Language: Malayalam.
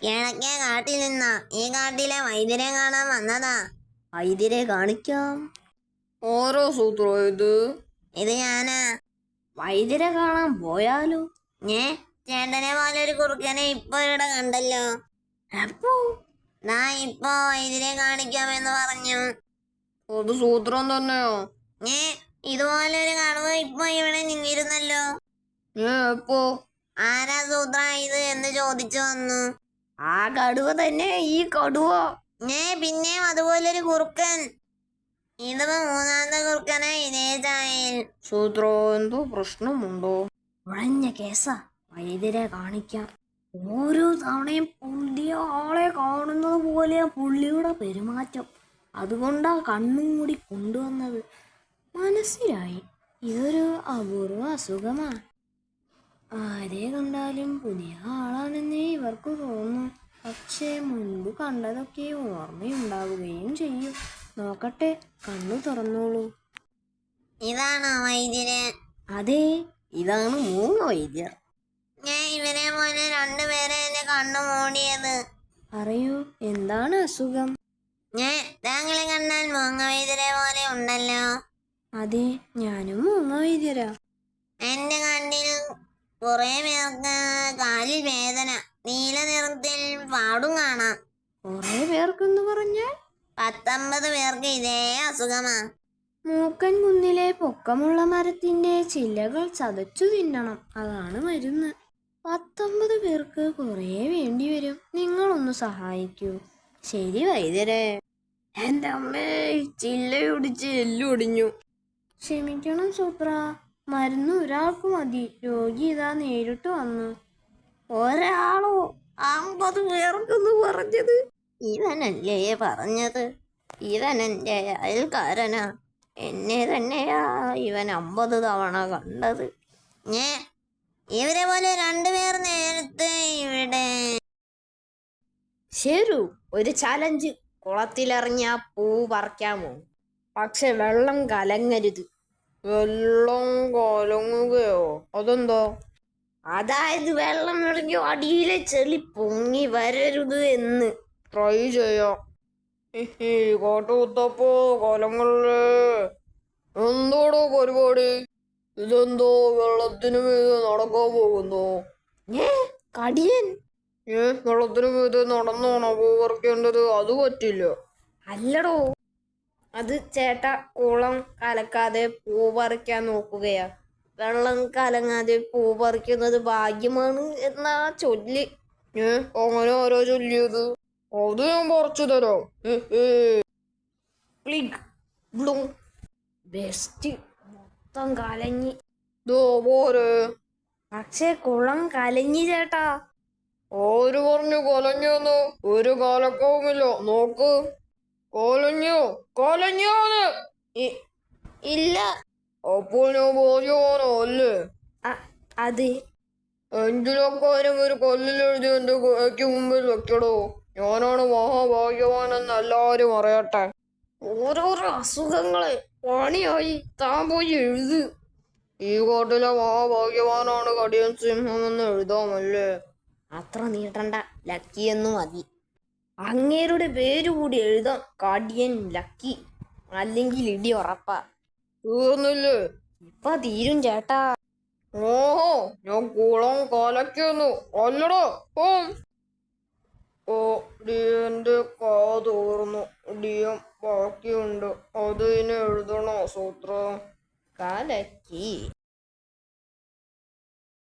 കിഴക്കേ കാട്ടിൽ നിന്നാ. ഈ കാട്ടിലെ വൈദ്യരെ കാണാൻ വന്നതാ. വൈദ്യരെ കാണിക്കാം. ഓരോ സൂത്രോ ഇത്? ഇത് ഞാനാ. വൈദ്യരെ കാണാൻ പോയാലോ? ചേട്ടനെ പോലെ ഒരു കുറുക്കനെ ഇപ്പൊ ഇവിടെ കണ്ടല്ലോ. എപ്പോ? ഇപ്പൊ വൈദ്യരെ കാണിക്കാമെന്ന് പറഞ്ഞു. അത് സൂത്രം തന്നെയോ? ഇതുപോലെ ഒരു കടുവ ഇപ്പൊ ഇവിടെ നിന്നിരുന്നല്ലോ. എപ്പോ? ആരാ സൂത്ര ഇത് എന്ന് ചോദിച്ചു വന്നു. ആ കടുവ തന്നെ, ഈ കടുവ. പിന്നെയും അതുപോലൊരു കുറുക്കൻ. ഇതിപ്പോ മൂന്നാമത്തെ കുറുക്കനെ ഇതേ ചായയിൽ. സൂത്രോ, എന്തോ പ്രശ്നമുണ്ടോ? ഉഴഞ്ഞ കേസാ. വൈദ്യരെ കാണിക്കാം. ഓരോ തവണയും പുതിയ ആളെ കാണുന്നത് പോലെയാ പുള്ളിയുടെ പെരുമാറ്റം. അതുകൊണ്ടാ കണ്ണും കൂടി കൊണ്ടുവന്നത്. മനസ്സിലായി, ഇതൊരു അപൂർവ അസുഖമാ. ആരെ കണ്ടാലും പുതിയ ആളാണെന്നേ ഇവർക്ക് തോന്നും. പക്ഷേ മുൻപ് കണ്ടതൊക്കെ ഓർമ്മയുണ്ടാവുകയും ചെയ്യും. നോക്കട്ടെ, കണ്ണു തുറന്നോളൂ. ഇതാണോ വൈദ്യര്? അതെ, ഇതാണ് മൂങ്ങ വൈദ്യർ. ഇവരെ പോലെ രണ്ടുപേരെ എന്റെ കണ്ണു മൂടിയത്. പറയൂ, എന്താണ് അസുഖം? താങ്കളെ കണ്ടാൽ മൂങ്ങ വൈദ്യരെ പോലെ ഉണ്ടല്ലോ. അതെ, ഞാനും മൂങ്ങ വൈദ്യരാ. എന്റെ കണ്ണിൽ കുറെ പേർക്ക് കാലിൽ വേദന, നീല നിറത്തിൽ പാടും കാണാം. കുറെ പേർക്കെന്ന് പറഞ്ഞാൽ? 19 പേർക്ക് ഇതേ അസുഖമാ. മൂക്കൻ കുന്നിലെ പൊക്കമുള്ള മരത്തിന്റെ ചില്ലകൾ ചതച്ചു തിന്നണം, അതാണ് മരുന്ന്. 19 പേർക്ക് കുറെ വേണ്ടി വരും. നിങ്ങളൊന്ന് സഹായിക്കൂ. ശരി വൈദ്യരെ. എന്റെ അമ്മേ, ചില്ലയൊടിച്ച് എല്ലൊടിഞ്ഞു. ക്ഷമിക്കണം സൂത്ര, മരുന്ന് ഒരാൾക്ക് മതി. രോഗി ഇതാ നേരിട്ട് വന്നു. ഒരാളോ? 50 പേർക്കെന്ന് പറഞ്ഞത്? ഇവനല്ലേ പറഞ്ഞത്? ഇവൻ എൻ്റെ അയൽക്കാരനാ. എന്നെ തന്നെയാ ഇവൻ 50 തവണ കണ്ടത്. ഇവരെ പോലെ 2 പേർ നേരത്തെ ഇവിടെ. ശരു, ഒരു ചലഞ്ച്. കുളത്തിലിറങ്ങിയ പൂ പറിക്കാമോ? പക്ഷെ വെള്ളം കലങ്ങരുത്. വെള്ളം കലങ്ങുകയോ? അതെന്തോ? അതായത് വെള്ളം ഇറങ്ങി അടിയിലെ ചെളി പൊങ്ങി വരരുത് എന്ന്. ട്രൈ ചെയ്യാം. കാട്ടുകുത്തപ്പോ കൊലങ്ങളേ, എന്തോടോ പരിപാടി? ഇതെന്തോ വെള്ളത്തിന് മീതെ നടക്കാൻ പോകുന്നു? കടിയൻ. വെള്ളത്തിന് മീതെ നടന്നാണോ പൂ പറിക്കേണ്ടത്? അത് പറ്റില്ല. അല്ലടോ, അത് ചേട്ടാ കുളം കലക്കാതെ പൂ പറിക്കാൻ നോക്കുകയാ. വെള്ളം കലങ്ങാതെ പൂ പറിക്കുന്നത് ഭാഗ്യമാണ് എന്നാ ചൊല്ല്. അങ്ങനെ ആരോ ചൊല്ലിയത്? അത് ഞാൻ പറിച്ചു തരാം. ബെസ്റ്റ്. മൊത്തം കലങ്ങി. പോരെ. പക്ഷെ കുളം കലങ്ങി ചേട്ടാ. ആര് പറഞ്ഞു കൊലഞ്ഞെന്ന്? ഒരു കാലക്കവുമില്ല. നോക്ക്, കൊലഞ്ഞോ? കൊലഞ്ഞോന്ന്? ഇല്ല. അപ്പോൾ ഞാൻ ഭാഗ്യവാനോ അല്ലേ? അതെ. എഞ്ചിനക്കാരും ഒരു കല്ലിലെഴുതി എന്റെ ഗുഹയ്ക്ക് മുമ്പിൽ വെക്കടോ. ഞാനാണ് മഹാഭാഗ്യവാനെന്ന് എല്ലാരും അറിയട്ടെ. ഓരോരോ അസുഖങ്ങള് പണിയായി. താൻ പോയി എഴുത്. ഈ കാട്ടിലെ മഹാഭാഗ്യവാനാണ് കടിയൻ സിംഹം എന്ന് എഴുതാമല്ലേ? അത്ര നീട്ടണ്ട, ലക്കി എന്ന് മതി. അങ്ങേരുടെ പേര് കൂടി എഴുതാം, കടിയൻ ലക്കി. അല്ലെങ്കിൽ ഇടി ഉറപ്പാ. തീർന്നില്ലേ? ഇപ്പൊ തീരും ചേട്ടാ. ഓഹോ, ഞാൻ കുളം കലക്കുന്നു അല്ലടോ. ഡിയന്റെ കാ തീർന്നു. ഡിയം ബാക്കിയുണ്ട്. അത് ഇനി എഴുതണോ സൂത്രം? കലക്കി.